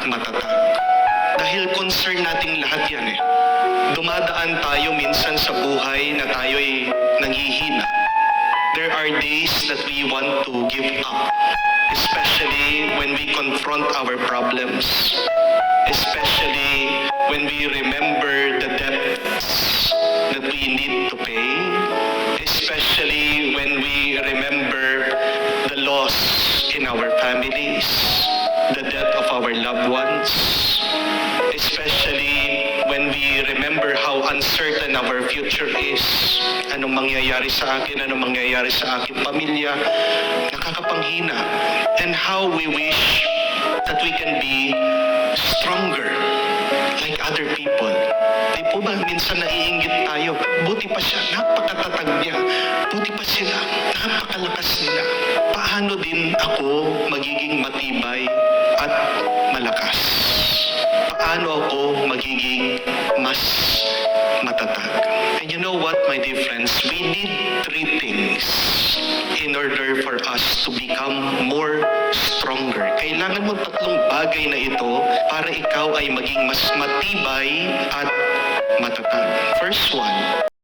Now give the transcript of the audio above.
matatag. Dahil concern nating lahat yan eh. Dumadaan tayo minsan sa buhay na tayo'y nanghihina. There are days that we want to give up, especially when we confront our problems, especially when we remember the debts that we need to pay, especially when we remember the loss in our families, the death of our loved ones, especially when we remember how uncertain our future is. Anong mangyayari sa akin, anong mangyayari sa aking pamilya, nakakapanghina. And how we wish that we can be stronger like other people. Di po ba minsan naiinggit tayo? Buti pa siya, napakatatag niya. Buti pa sila, napakalakas nila. Paano din ako magiging matibay at malakas? Paano ako magiging mas matatag? And you know what, my dear friends? We need three things in order for us to become more stronger. Kailangan mo tatlong bagay na ito para ikaw ay maging mas matibay at matatag. First one,